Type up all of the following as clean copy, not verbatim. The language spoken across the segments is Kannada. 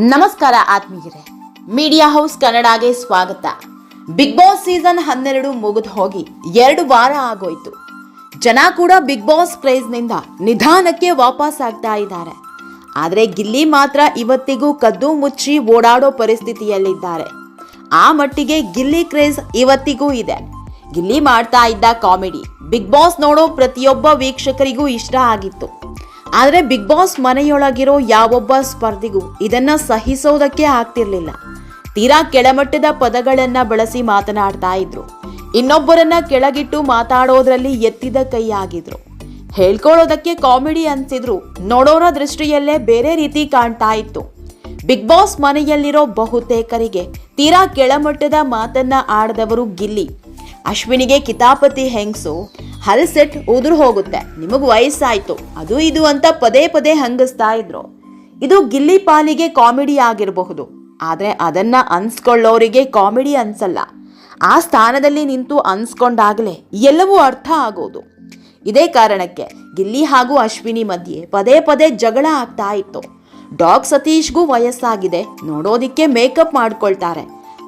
ನಮಸ್ಕಾರ ಆತ್ಮೀಯರೇ, ಮೀಡಿಯಾ ಹೌಸ್ ಕನ್ನಡಗೆ ಸ್ವಾಗತ. ಬಿಗ್ ಬಾಸ್ ಸೀಸನ್ 12 ಮುಗಿದು ಹೋಗಿ 2 ವಾರ ಆಗೋಯ್ತು. ಜನ ಕೂಡ ಬಿಗ್ ಬಾಸ್ ಕ್ರೇಜ್ನಿಂದ ನಿಧಾನಕ್ಕೆ ವಾಪಸ್ ಆಗ್ತಾ ಇದ್ದಾರೆ. ಆದರೆ ಗಿಲ್ಲಿ ಮಾತ್ರ ಇವತ್ತಿಗೂ ಕದ್ದು ಮುಚ್ಚಿ ಓಡಾಡೋ ಪರಿಸ್ಥಿತಿಯಲ್ಲಿದ್ದಾರೆ. ಆ ಮಟ್ಟಿಗೆ ಗಿಲ್ಲಿ ಕ್ರೇಜ್ ಇವತ್ತಿಗೂ ಇದೆ. ಗಿಲ್ಲಿ ಮಾಡ್ತಾ ಇದ್ದ ಕಾಮಿಡಿ ಬಿಗ್ ಬಾಸ್ ನೋಡೋ ಪ್ರತಿಯೊಬ್ಬ ವೀಕ್ಷಕರಿಗೂ ಇಷ್ಟ ಆಗಿತ್ತು. ಆದರೆ ಬಿಗ್ ಬಾಸ್ ಮನೆಯೊಳಗಿರೋ ಯಾವೊಬ್ಬ ಸ್ಪರ್ಧಿಗೂ ಇದನ್ನ ಸಹಿಸೋದಕ್ಕೆ ಆಗ್ತಿರ್ಲಿಲ್ಲ. ತೀರಾ ಕೆಳಮಟ್ಟದ ಪದಗಳನ್ನ ಬಳಸಿ ಮಾತನಾಡ್ತಾ ಇದ್ರು. ಇನ್ನೊಬ್ಬರನ್ನ ಕೆಳಗಿಟ್ಟು ಮಾತಾಡೋದ್ರಲ್ಲಿ ಎತ್ತಿದ ಕೈ ಆಗಿದ್ರು. ಹೇಳ್ಕೊಳ್ಳೋದಕ್ಕೆ ಕಾಮಿಡಿ ಅನ್ಸಿದ್ರು ನೋಡೋರ ದೃಷ್ಟಿಯಲ್ಲೇ ಬೇರೆ ರೀತಿ ಕಾಣ್ತಾ ಇತ್ತು. ಬಿಗ್ ಬಾಸ್ ಮನೆಯಲ್ಲಿರೋ ಬಹುತೇಕರಿಗೆ ತೀರಾ ಕೆಳಮಟ್ಟದ ಮಾತನ್ನ ಆಡದವರು ಗಿಲ್ಲಿ. ಅಶ್ವಿನಿಗೆ ಕಿತಾಪತಿ ಹೆಂಗ್ಸು, ಹಲ್ ಸೆಟ್ ಉದುರು ಹೋಗುತ್ತೆ, ನಿಮಗ್ ವಯಸ್ಸಾಯ್ತು, ಅದು ಇದು ಅಂತ ಪದೇ ಪದೇ ಹಂಗಿಸ್ತಾ ಇದ್ರು. ಇದು ಗಿಲ್ಲಿ ಪಾಲಿಗೆ ಕಾಮಿಡಿ ಆಗಿರಬಹುದು, ಆದ್ರೆ ಅದನ್ನ ಅನ್ಸ್ಕೊಳ್ಳೋರಿಗೆ ಕಾಮಿಡಿ ಅನ್ಸಲ್ಲ. ಆ ಸ್ಥಾನದಲ್ಲಿ ನಿಂತು ಅನ್ಸ್ಕೊಂಡಾಗಲೇ ಎಲ್ಲವೂ ಅರ್ಥ ಆಗೋದು. ಇದೇ ಕಾರಣಕ್ಕೆ ಗಿಲ್ಲಿ ಹಾಗೂ ಅಶ್ವಿನಿ ಮಧ್ಯೆ ಪದೇ ಪದೇ ಜಗಳ ಆಗ್ತಾ ಇತ್ತು. ಡಾಗ್ ಸತೀಶ್ಗೂ ವಯಸ್ಸಾಗಿದೆ, ನೋಡೋದಿಕ್ಕೆ ಮೇಕಪ್ ಮಾಡ್ಕೊಳ್ತಾರೆ,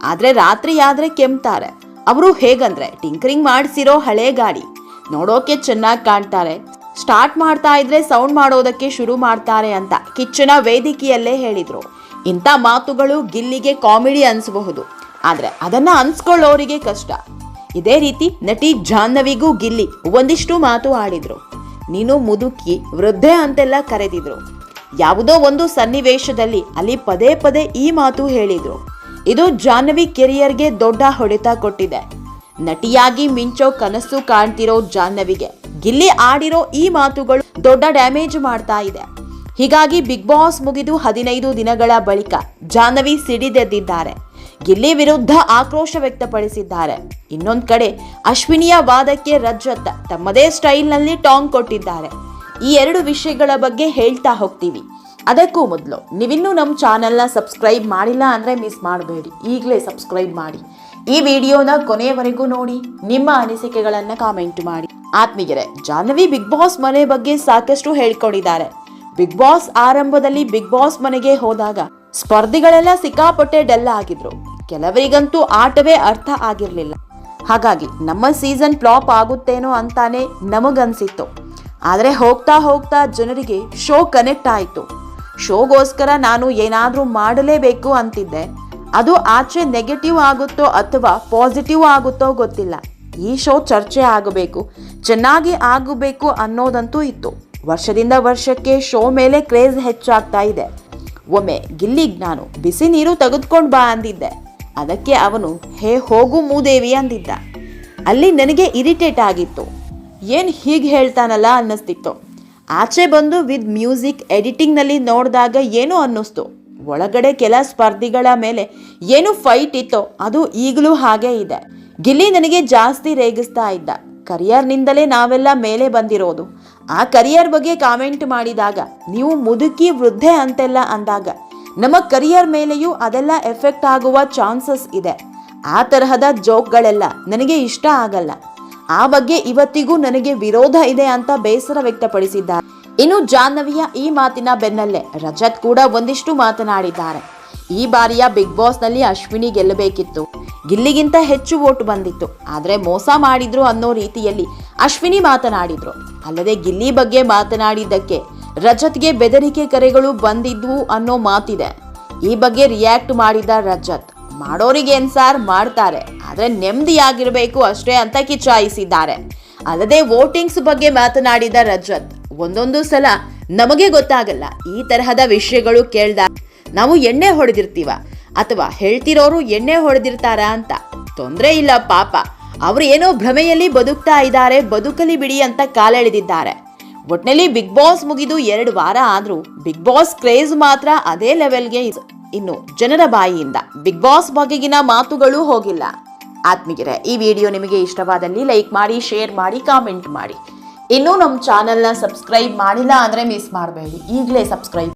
ಆದ್ರೆ ರಾತ್ರಿ ಆದ್ರೆ ಕೆಮ್ತಾರೆ. ಅವರು ಹೇಗಂದ್ರೆ ಟಿಂಕರಿಂಗ್ ಮಾಡಿಸಿರೋ ಹಳೆ ಗಾಡಿ, ನೋಡೋಕೆ ಚೆನ್ನಾಗಿ ಕಾಣ್ತಾರೆ, ಸ್ಟಾರ್ಟ್ ಮಾಡ್ತಾ ಇದ್ರೆ ಸೌಂಡ್ ಮಾಡೋದಕ್ಕೆ ಶುರು ಮಾಡ್ತಾರೆ ಅಂತ ಕಿಚ್ಚನ ವೇದಿಕೆಯಲ್ಲೇ ಹೇಳಿದ್ರು. ಇಂಥ ಮಾತುಗಳು ಗಿಲ್ಲಿಗೆ ಕಾಮಿಡಿ ಅನ್ಸಬಹುದು, ಆದ್ರೆ ಅದನ್ನ ಅನ್ಸ್ಕೊಳ್ಳೋರಿಗೆ ಕಷ್ಟ. ಇದೇ ರೀತಿ ನಟಿ ಜಾಹ್ನವಿಗೂ ಗಿಲ್ಲಿ ಒಂದಿಷ್ಟು ಮಾತು ಆಡಿದ್ರು. ನೀನು ಮುದುಕಿ, ವೃದ್ಧೆ ಅಂತೆಲ್ಲ ಕರೆದಿದ್ರು. ಯಾವುದೋ ಒಂದು ಸನ್ನಿವೇಶದಲ್ಲಿ ಅಲ್ಲಿ ಪದೇ ಪದೇ ಈ ಮಾತು ಹೇಳಿದ್ರು. ಇದು ಜಾಹ್ನವಿ ಕೆರಿಯರ್ಗೆ ದೊಡ್ಡ ಹೊಡೆತ ಕೊಟ್ಟಿದೆ. ನಟಿಯಾಗಿ ಮಿಂಚೋ ಕನಸು ಕಾಣ್ತಿರೋ ಜಾಹ್ನವಿಗೆ ಗಿಲ್ಲಿ ಆಡಿರೋ ಈ ಮಾತುಗಳು ದೊಡ್ಡ ಡ್ಯಾಮೇಜ್ ಮಾಡ್ತಾ ಇದೆ. ಹೀಗಾಗಿ ಬಿಗ್ ಬಾಸ್ ಮುಗಿದು 15 ದಿನಗಳ ಬಳಿಕ ಜಾಹ್ನವಿ ಸಿಡಿದೆದ್ದಿದ್ದಾರೆ. ಗಿಲ್ಲಿ ವಿರುದ್ಧ ಆಕ್ರೋಶ ವ್ಯಕ್ತಪಡಿಸಿದ್ದಾರೆ. ಇನ್ನೊಂದ್ ಕಡೆ ಅಶ್ವಿನಿಯ ವಾದಕ್ಕೆ ರಜತ್ ತಮ್ಮದೇ ಸ್ಟೈಲ್ನಲ್ಲಿ ಟಾಂಗ್ ಕೊಟ್ಟಿದ್ದಾರೆ. ಈ 2 ವಿಷಯಗಳ ಬಗ್ಗೆ ಹೇಳ್ತಾ ಹೋಗ್ತೀವಿ. ಅದಕ್ಕೂ ಮೊದಲು ನೀವಿನ್ನೂ ನಮ್ಮ ಚಾನೆಲ್ನ ಸಬ್ಸ್ಕ್ರೈಬ್ ಮಾಡಿಲ್ಲ ಅಂದರೆ ಮಿಸ್ ಮಾಡಬೇಡಿ, ಈಗಲೇ ಸಬ್ಸ್ಕ್ರೈಬ್ ಮಾಡಿ. ಈ ವಿಡಿಯೋನ ಕೊನೆಯವರೆಗೂ ನೋಡಿ, ನಿಮ್ಮ ಅನಿಸಿಕೆಗಳನ್ನು ಕಾಮೆಂಟ್ ಮಾಡಿ. ಆತ್ಮೀಯರೇ, ಜಾಹ್ನವಿ ಬಿಗ್ ಬಾಸ್ ಮನೆ ಬಗ್ಗೆ ಸಾಕಷ್ಟು ಹೇಳ್ಕೊಂಡಿದ್ದಾರೆ. ಬಿಗ್ ಬಾಸ್ ಆರಂಭದಲ್ಲಿ ಬಿಗ್ ಬಾಸ್ ಮನೆಗೆ ಹೋದಾಗ ಸ್ಪರ್ಧಿಗಳೆಲ್ಲ ಸಿಕ್ಕಾಪಟ್ಟೆ ಡಲ್ ಆಗಿದ್ರು. ಕೆಲವರಿಗಂತೂ ಆಟವೇ ಅರ್ಥ ಆಗಿರಲಿಲ್ಲ. ಹಾಗಾಗಿ ನಮ್ಮ ಸೀಸನ್ ಫ್ಲಾಪ್ ಆಗುತ್ತೇನೋ ಅಂತಾನೆ ನಮಗನ್ಸಿತ್ತು. ಆದರೆ ಹೋಗ್ತಾ ಹೋಗ್ತಾ ಜನರಿಗೆ ಶೋ ಕನೆಕ್ಟ್ ಆಯಿತು. ಶೋಗೋಸ್ಕರ ನಾನು ಏನಾದರೂ ಮಾಡಲೇಬೇಕು ಅಂತಿದ್ದೆ. ಅದು ಆಚೆ ನೆಗೆಟಿವ್ ಆಗುತ್ತೋ ಅಥವಾ ಪಾಸಿಟಿವ್ ಆಗುತ್ತೋ ಗೊತ್ತಿಲ್ಲ. ಈ ಶೋ ಚರ್ಚೆ ಆಗಬೇಕು, ಚೆನ್ನಾಗಿ ಆಗಬೇಕು ಅನ್ನೋದಂತೂ ಇತ್ತು. ವರ್ಷದಿಂದ ವರ್ಷಕ್ಕೆ ಶೋ ಮೇಲೆ ಕ್ರೇಜ್ ಹೆಚ್ಚಾಗ್ತಾ ಇದೆ. ಒಮ್ಮೆ ಗಿಲ್ಲಿಗ್ ನಾನು ಬಿಸಿ ನೀರು ತೆಗೆದುಕೊಂಡು ಬಾ ಅಂದಿದ್ದೆ. ಅದಕ್ಕೆ ಅವನು ಹೇ ಹೋಗು ಮೂದೇವಿ ಅಂದಿದ್ದ. ಅಲ್ಲಿ ನನಗೆ ಇರಿಟೇಟ್ ಆಗಿತ್ತು. ಏನು ಹೀಗೆ ಹೇಳ್ತಾನಲ್ಲ ಅನ್ನಿಸ್ತಿತ್ತು. ಆಚೆ ಬಂದು ವಿತ್ ಮ್ಯೂಸಿಕ್ ಎಡಿಟಿಂಗ್ನಲ್ಲಿ ನೋಡಿದಾಗ ಏನು ಅನ್ನಿಸ್ತು. ಒಳಗಡೆ ಕೆಲ ಸ್ಪರ್ಧಿಗಳ ಮೇಲೆ ಏನು ಫೈಟ್ ಇತ್ತೋ ಅದು ಈಗಲೂ ಹಾಗೇ ಇದೆ. ಗಿಲ್ಲಿ ನನಗೆ ಜಾಸ್ತಿ ರೇಗಿಸ್ತಾ ಇದ್ದ. ಕರಿಯರ್ನಿಂದಲೇ ನಾವೆಲ್ಲ ಮೇಲೆ ಬಂದಿರೋದು. ಆ ಕರಿಯರ್ ಬಗ್ಗೆ ಕಾಮೆಂಟ್ ಮಾಡಿದಾಗ ನೀವು ಮುದುಕಿ, ವೃದ್ಧೆ ಅಂತೆಲ್ಲ ಅಂದಾಗ ನಮ್ಮ ಕರಿಯರ್ ಮೇಲೆಯೂ ಅದೆಲ್ಲ ಎಫೆಕ್ಟ್ ಆಗುವ ಚಾನ್ಸಸ್ ಇದೆ. ಆ ತರಹದ ಜೋಕ್ಗಳೆಲ್ಲ ನನಗೆ ಇಷ್ಟ ಆಗಲ್ಲ. ಆ ಬಗ್ಗೆ ಇವತ್ತಿಗೂ ನನಗೆ ವಿರೋಧ ಇದೆ ಅಂತ ಬೇಸರ ವ್ಯಕ್ತಪಡಿಸಿದ್ದಾರೆ. ಇನ್ನು ಜಾಹ್ನವಿಯ ಈ ಮಾತಿನ ಬೆನ್ನಲ್ಲೇ ರಜತ್ ಕೂಡ ಒಂದಿಷ್ಟು ಮಾತನಾಡಿದ್ದಾರೆ. ಈ ಬಾರಿಯ ಬಿಗ್ ಬಾಸ್ ನಲ್ಲಿ ಅಶ್ವಿನಿ ಗೆಲ್ಲಬೇಕಿತ್ತು, ಗಿಲ್ಲಿಗಿಂತ ಹೆಚ್ಚು ವೋಟ್ ಬಂದಿತ್ತು, ಆದ್ರೆ ಮೋಸ ಮಾಡಿದ್ರು ಅನ್ನೋ ರೀತಿಯಲ್ಲಿ ಅಶ್ವಿನಿ ಮಾತನಾಡಿದ್ರು. ಅಲ್ಲದೆ ಗಿಲ್ಲಿ ಬಗ್ಗೆ ಮಾತನಾಡಿದ್ದಕ್ಕೆ ರಜತ್ಗೆ ಬೆದರಿಕೆ ಕರೆಗಳು ಬಂದಿದ್ವು ಅನ್ನೋ ಮಾತಿದೆ. ಈ ಬಗ್ಗೆ ರಿಯಾಕ್ಟ್ ಮಾಡಿದ ರಜತ್, ಮಾಡೋರಿಗೆ ಏನ್ಸಾರ್ ಮಾಡ್ತಾರೆ, ಆದ್ರೆ ನೆಮ್ಮದಿಯಾಗಿರ್ಬೇಕು ಅಷ್ಟೇ ಅಂತ ಕಿಚಾಯಿಸಿದ್ದಾರೆ. ಅಲ್ಲದೆ ವೋಟಿಂಗ್ಸ್ ಬಗ್ಗೆ ಮಾತನಾಡಿದ ರಜತ್, ಒಂದೊಂದು ಸಲ ನಮಗೆ ಗೊತ್ತಾಗಲ್ಲ, ಈ ತರಹದ ವಿಷಯಗಳು ಕೇಳ್ದಾಗ ನಾವು ಎಣ್ಣೆ ಹೊಡೆದಿರ್ತೀವ ಅಥವಾ ಹೇಳ್ತಿರೋರು ಎಣ್ಣೆ ಹೊಡೆದಿರ್ತಾರ ಅಂತ. ತೊಂದ್ರೆ ಇಲ್ಲ ಪಾಪ, ಅವ್ರು ಏನೋ ಭ್ರಮೆಯಲ್ಲಿ ಬದುಕ್ತಾ ಇದ್ದಾರೆ, ಬದುಕಲಿ ಬಿಡಿ ಅಂತ ಕಾಲೆಳೆದಿದ್ದಾರೆ. ಒಟ್ನಲ್ಲಿ ಬಿಗ್ ಬಾಸ್ ಮುಗಿದು 2 ವಾರ ಆದ್ರೂ ಬಿಗ್ ಬಾಸ್ ಕ್ರೇಜ್ ಮಾತ್ರ ಅದೇ ಲೆವೆಲ್ಗೆ. ಇನ್ನು ಜನರ ಬಾಯಿಯಿಂದ ಬಿಗ್ ಬಾಸ್ ಬಗೆಗಿನ ಮಾತುಗಳು ಹೋಗಿಲ್ಲ. ಆತ್ಮೀಯರೇ, ಈ ವಿಡಿಯೋ ನಿಮಗೆ ಇಷ್ಟವಾದಲ್ಲಿ ಲೈಕ್ ಮಾಡಿ, ಶೇರ್ ಮಾಡಿ, ಕಾಮೆಂಟ್ ಮಾಡಿ. ಇನ್ನೂ ನಮ್ಮ ಚಾನೆಲ್ನ ಸಬ್ಸ್ಕ್ರೈಬ್ ಮಾಡಿಲ್ಲ ಅಂದರೆ ಮಿಸ್ ಮಾಡಬೇಡಿ, ಈಗಲೇ ಸಬ್ಸ್ಕ್ರೈಬ್